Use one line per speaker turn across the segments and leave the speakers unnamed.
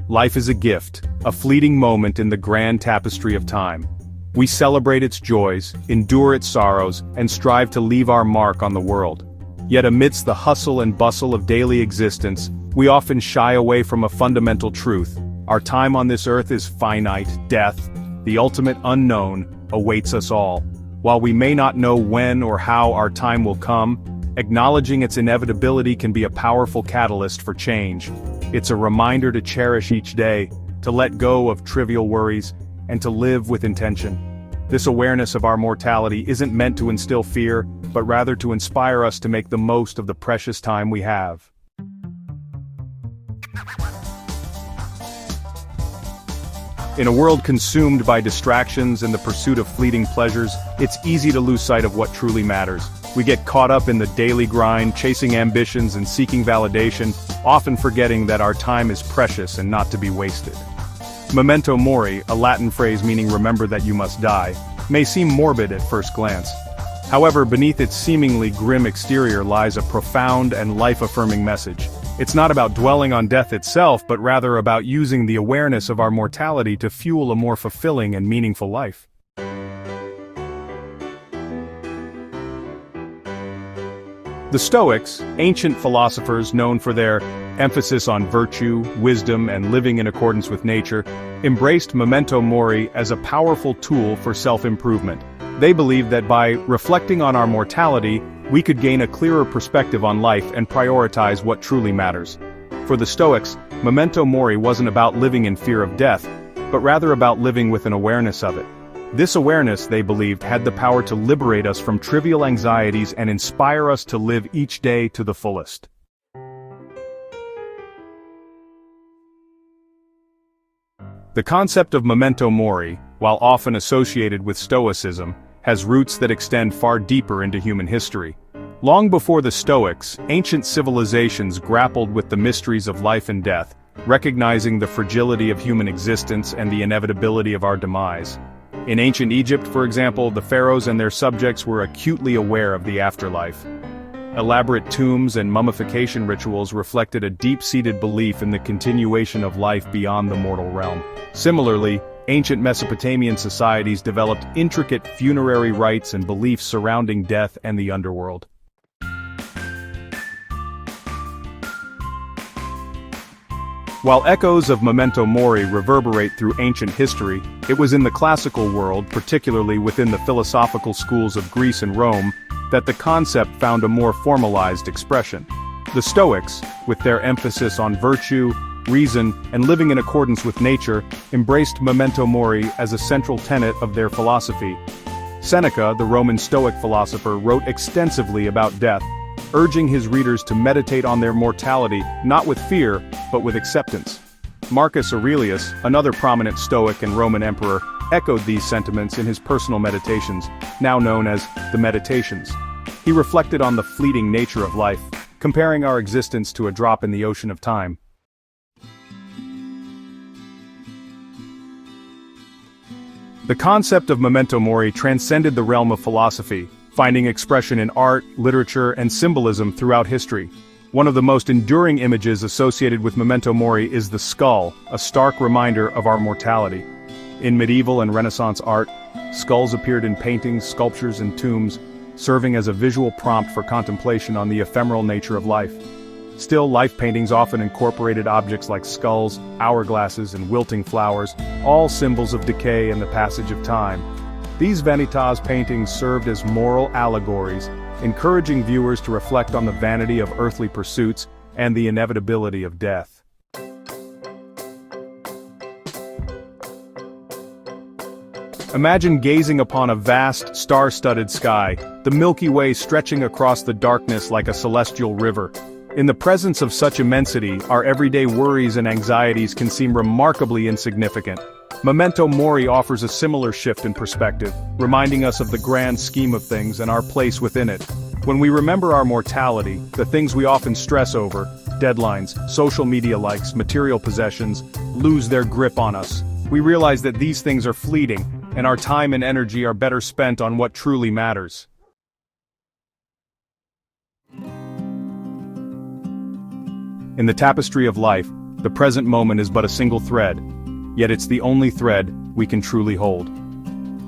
Life is a gift, a fleeting moment in the grand tapestry of time. We celebrate its joys, endure its sorrows, and strive to leave our mark on the world. Yet amidst the hustle and bustle of daily existence, we often shy away from a fundamental truth. Our time on this earth is finite. Death, the ultimate unknown, awaits us all. While we may not know when or how our time will come, acknowledging its inevitability can be a powerful catalyst for change. It's a reminder to cherish each day, to let go of trivial worries, and to live with intention. This awareness of our mortality isn't meant to instill fear, but rather to inspire us to make the most of the precious time we have. In a world consumed by distractions and the pursuit of fleeting pleasures, it's easy to lose sight of what truly matters. We get caught up in the daily grind, chasing ambitions and seeking validation, often forgetting that our time is precious and not to be wasted. Memento Mori, a Latin phrase meaning remember that you must die, may seem morbid at first glance. However, beneath its seemingly grim exterior lies a profound and life-affirming message. It's not about dwelling on death itself, but rather about using the awareness of our mortality to fuel a more fulfilling and meaningful life. The Stoics, ancient philosophers known for their emphasis on virtue, wisdom, and living in accordance with nature, embraced Memento Mori as a powerful tool for self-improvement. They believed that by reflecting on our mortality, we could gain a clearer perspective on life and prioritize what truly matters. For the Stoics, Memento Mori wasn't about living in fear of death, but rather about living with an awareness of it. This awareness, they believed, had the power to liberate us from trivial anxieties and inspire us to live each day to the fullest. The concept of Memento Mori, while often associated with Stoicism, has roots that extend far deeper into human history. Long before the Stoics, ancient civilizations grappled with the mysteries of life and death, recognizing the fragility of human existence and the inevitability of our demise. In ancient Egypt, for example, the pharaohs and their subjects were acutely aware of the afterlife. Elaborate tombs and mummification rituals reflected a deep-seated belief in the continuation of life beyond the mortal realm. Similarly, ancient Mesopotamian societies developed intricate funerary rites and beliefs surrounding death and the underworld. While echoes of Memento Mori reverberate through ancient history, it was in the classical world, particularly within the philosophical schools of Greece and Rome, that the concept found a more formalized expression. The Stoics, with their emphasis on virtue, reason, and living in accordance with nature, embraced Memento Mori as a central tenet of their philosophy. Seneca, the Roman Stoic philosopher, wrote extensively about death, urging his readers to meditate on their mortality, not with fear, but with acceptance. Marcus Aurelius, another prominent Stoic and Roman emperor, echoed these sentiments in his personal meditations, now known as the Meditations. He reflected on the fleeting nature of life, comparing our existence to a drop in the ocean of time. The concept of Memento Mori transcended the realm of philosophy, finding expression in art, literature, and symbolism throughout history. One of the most enduring images associated with Memento Mori is the skull, a stark reminder of our mortality. In medieval and Renaissance art, skulls appeared in paintings, sculptures, and tombs, serving as a visual prompt for contemplation on the ephemeral nature of life. Still life paintings often incorporated objects like skulls, hourglasses, and wilting flowers, all symbols of decay and the passage of time. These vanitas paintings served as moral allegories, encouraging viewers to reflect on the vanity of earthly pursuits and the inevitability of death. Imagine gazing upon a vast, star-studded sky, the Milky Way stretching across the darkness like a celestial river. In the presence of such immensity, our everyday worries and anxieties can seem remarkably insignificant. Memento Mori offers a similar shift in perspective, reminding us of the grand scheme of things and our place within it. When we remember our mortality, the things we often stress over, deadlines, social media likes, material possessions, lose their grip on us. We realize that these things are fleeting, and our time and energy are better spent on what truly matters. In the tapestry of life, The present moment is but a single thread, yet it's the only thread we can truly hold.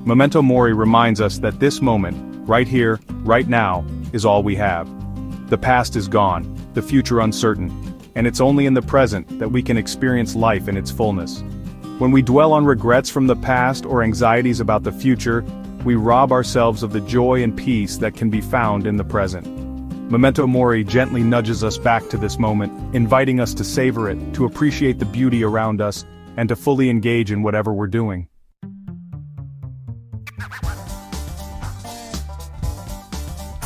Memento Mori reminds us that this moment, right here, right now, is all we have. The past is gone, the future uncertain, and it's only in the present that we can experience life in its fullness. When we dwell on regrets from the past or anxieties about the future, we rob ourselves of the joy and peace that can be found in the present. Memento Mori gently nudges us back to this moment, inviting us to savor it, to appreciate the beauty around us, and to fully engage in whatever we're doing.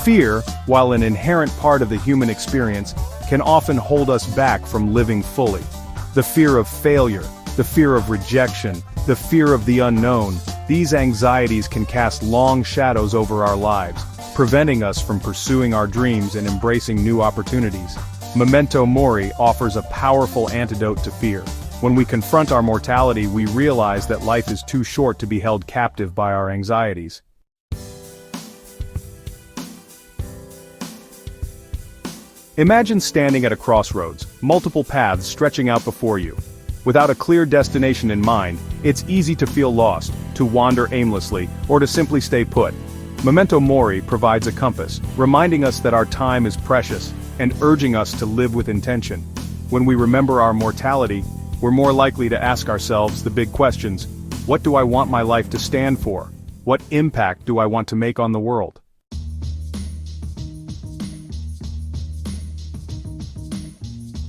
Fear, while an inherent part of the human experience, can often hold us back from living fully. The fear of failure, the fear of rejection, the fear of the unknown, these anxieties can cast long shadows over our lives, preventing us from pursuing our dreams and embracing new opportunities. Memento Mori offers a powerful antidote to fear. When we confront our mortality, we realize that life is too short to be held captive by our anxieties. Imagine standing at a crossroads, multiple paths stretching out before you. Without a clear destination in mind, it's easy to feel lost, to wander aimlessly, or to simply stay put. Memento Mori provides a compass, reminding us that our time is precious, and urging us to live with intention. When we remember our mortality, we're more likely to ask ourselves the big questions: what do I want my life to stand for? What impact do I want to make on the world?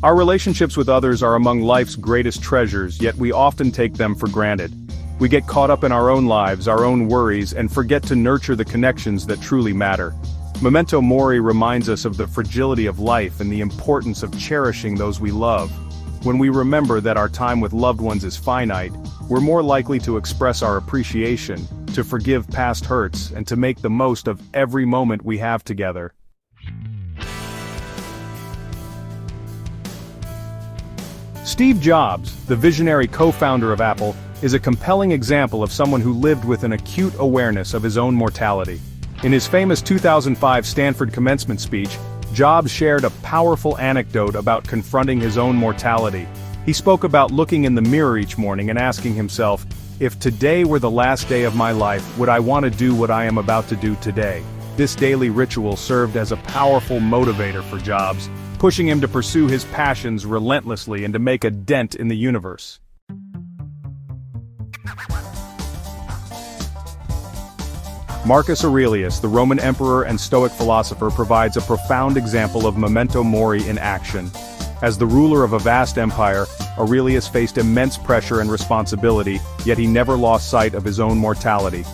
Our relationships with others are among life's greatest treasures, yet we often take them for granted. We get caught up in our own lives, our own worries, and forget to nurture the connections that truly matter. Memento Mori reminds us of the fragility of life and the importance of cherishing those we love. When we remember that our time with loved ones is finite, we're more likely to express our appreciation, to forgive past hurts, and to make the most of every moment we have together. Steve Jobs, the visionary co-founder of Apple, is a compelling example of someone who lived with an acute awareness of his own mortality. In his famous 2005 Stanford commencement speech, Jobs shared a powerful anecdote about confronting his own mortality. He spoke about looking in the mirror each morning and asking himself, "If today were the last day of my life, would I want to do what I am about to do today?" This daily ritual served as a powerful motivator for Jobs, pushing him to pursue his passions relentlessly and to make a dent in the universe. Marcus Aurelius, the Roman emperor and Stoic philosopher, provides a profound example of memento mori in action. As the ruler of a vast empire, Aurelius faced immense pressure and responsibility, yet he never lost sight of his own mortality.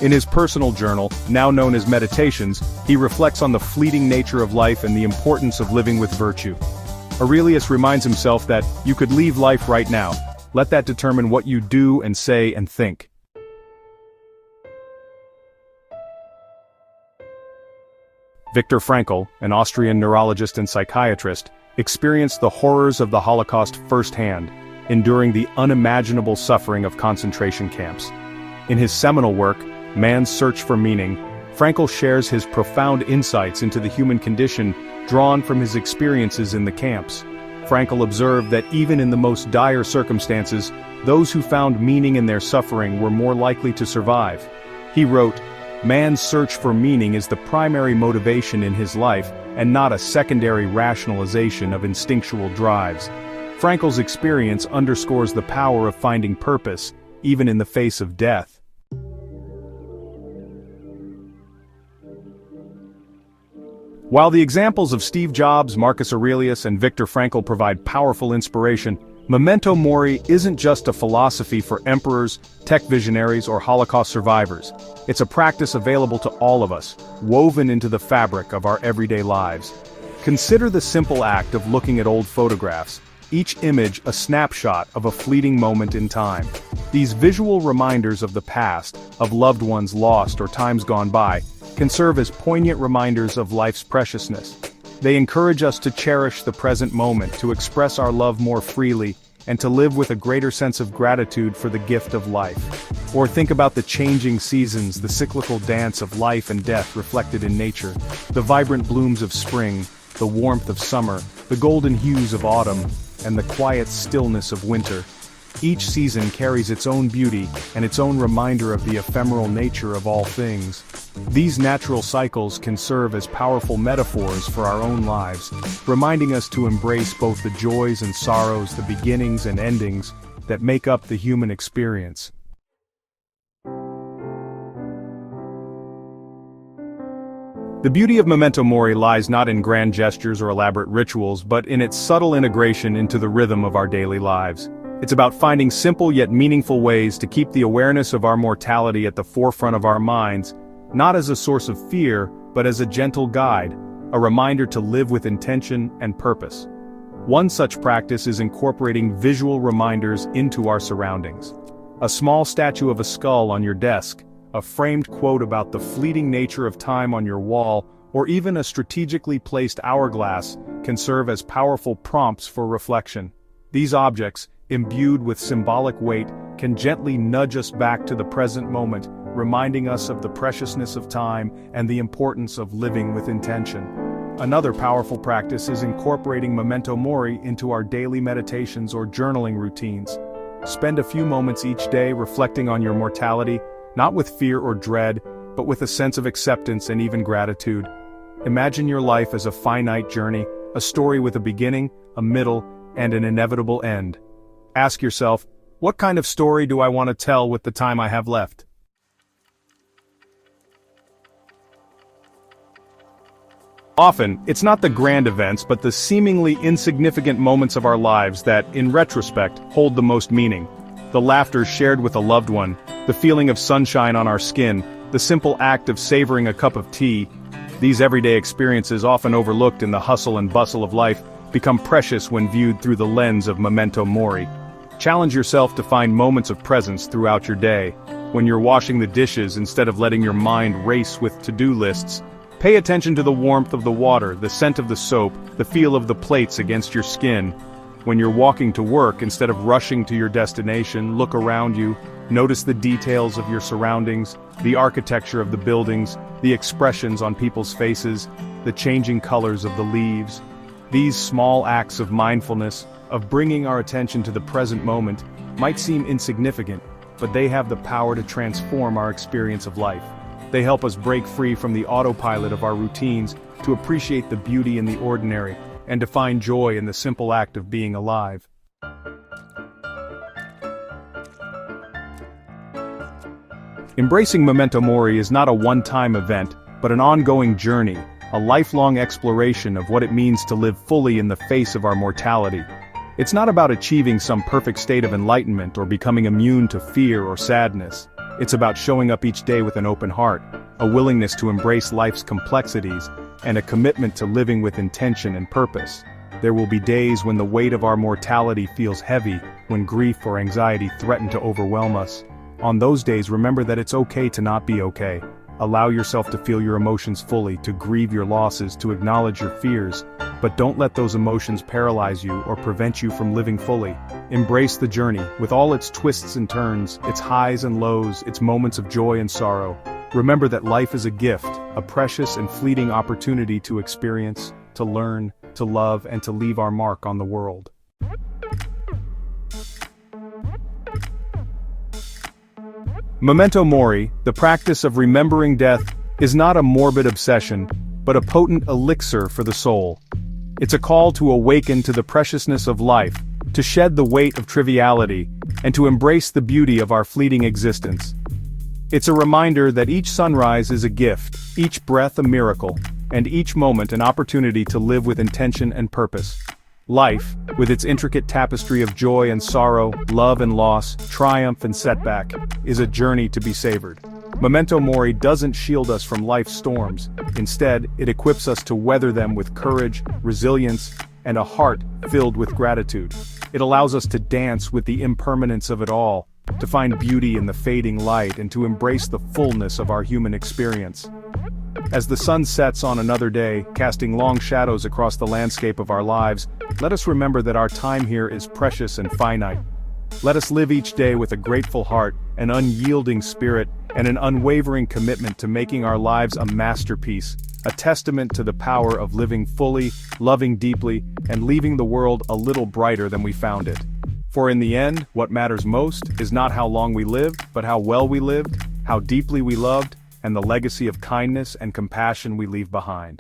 In his personal journal, now known as Meditations, he reflects on the fleeting nature of life and the importance of living with virtue. Aurelius reminds himself that you could leave life right now. Let that determine what you do and say and think. Viktor Frankl, an Austrian neurologist and psychiatrist, experienced the horrors of the Holocaust firsthand, enduring the unimaginable suffering of concentration camps. In his seminal work, Man's Search for Meaning, Frankl shares his profound insights into the human condition drawn from his experiences in the camps. Frankl observed that even in the most dire circumstances, those who found meaning in their suffering were more likely to survive. He wrote, "Man's search for meaning is the primary motivation in his life and not a secondary rationalization of instinctual drives." Frankl's experience underscores the power of finding purpose, even in the face of death. While the examples of Steve Jobs, Marcus Aurelius, and Viktor Frankl provide powerful inspiration, Memento Mori isn't just a philosophy for emperors, tech visionaries, or Holocaust survivors. It's a practice available to all of us, woven into the fabric of our everyday lives. Consider the simple act of looking at old photographs, each image a snapshot of a fleeting moment in time. These visual reminders of the past, of loved ones lost or times gone by, can serve as poignant reminders of life's preciousness. They encourage us to cherish the present moment, to express our love more freely, and to live with a greater sense of gratitude for the gift of life. Or think about the changing seasons, the cyclical dance of life and death reflected in nature, the vibrant blooms of spring, the warmth of summer, the golden hues of autumn. and the quiet stillness of winter. Each season carries its own beauty and its own reminder of the ephemeral nature of all things. These natural cycles can serve as powerful metaphors for our own lives, reminding us to embrace both the joys and sorrows, the beginnings and endings that make up the human experience. The beauty of Memento Mori lies not in grand gestures or elaborate rituals, but in its subtle integration into the rhythm of our daily lives. It's about finding simple yet meaningful ways to keep the awareness of our mortality at the forefront of our minds, not as a source of fear, but as a gentle guide, a reminder to live with intention and purpose. One such practice is incorporating visual reminders into our surroundings. A small statue of a skull on your desk, a framed quote about the fleeting nature of time on your wall, or even a strategically placed hourglass can serve as powerful prompts for reflection. These objects, imbued with symbolic weight, can gently nudge us back to the present moment, reminding us of the preciousness of time and the importance of living with intention. Another powerful practice is incorporating Memento Mori into our daily meditations or journaling routines. Spend a few moments each day reflecting on your mortality, not with fear or dread, but with a sense of acceptance and even gratitude. Imagine your life as a finite journey, a story with a beginning, a middle, and an inevitable end. Ask yourself, what kind of story do I want to tell with the time I have left? Often, it's not the grand events but the seemingly insignificant moments of our lives that, in retrospect, hold the most meaning. The laughter shared with a loved one, the feeling of sunshine on our skin, the simple act of savoring a cup of tea. These everyday experiences, often overlooked in the hustle and bustle of life, become precious when viewed through the lens of Memento Mori. Challenge yourself to find moments of presence throughout your day. When you're washing the dishes, instead of letting your mind race with to-do lists, pay attention to the warmth of the water, the scent of the soap, the feel of the plates against your skin. When you're walking to work, instead of rushing to your destination, look around you, notice the details of your surroundings, the architecture of the buildings, the expressions on people's faces, the changing colors of the leaves. These small acts of mindfulness, of bringing our attention to the present moment, might seem insignificant, but they have the power to transform our experience of life. They help us break free from the autopilot of our routines, to appreciate the beauty in the ordinary, and to find joy in the simple act of being alive. Embracing Memento Mori is not a one-time event, but an ongoing journey, a lifelong exploration of what it means to live fully in the face of our mortality. It's not about achieving some perfect state of enlightenment or becoming immune to fear or sadness. It's about showing up each day with an open heart, a willingness to embrace life's complexities, and a commitment to living with intention and purpose. There will be days when the weight of our mortality feels heavy, when grief or anxiety threaten to overwhelm us. On those days, remember that it's okay to not be okay. Allow yourself to feel your emotions fully, to grieve your losses, to acknowledge your fears. But don't let those emotions paralyze you or prevent you from living fully. Embrace the journey, with all its twists and turns, its highs and lows, its moments of joy and sorrow. Remember that life is a gift, a precious and fleeting opportunity to experience, to learn, to love, and to leave our mark on the world. Memento Mori, the practice of remembering death, is not a morbid obsession, but a potent elixir for the soul. It's a call to awaken to the preciousness of life, to shed the weight of triviality, and to embrace the beauty of our fleeting existence. It's a reminder that each sunrise is a gift, each breath a miracle, and each moment an opportunity to live with intention and purpose. Life, with its intricate tapestry of joy and sorrow, love and loss, triumph and setback, is a journey to be savored. Memento Mori doesn't shield us from life's storms. Instead, it equips us to weather them with courage, resilience, and a heart filled with gratitude. It allows us to dance with the impermanence of it all, to find beauty in the fading light, and to embrace the fullness of our human experience. As the sun sets on another day, casting long shadows across the landscape of our lives, let us remember that our time here is precious and finite. Let us live each day with a grateful heart, an unyielding spirit, and an unwavering commitment to making our lives a masterpiece, a testament to the power of living fully, loving deeply, and leaving the world a little brighter than we found it. For in the end, what matters most is not how long we lived, but how well we lived, how deeply we loved, and the legacy of kindness and compassion we leave behind.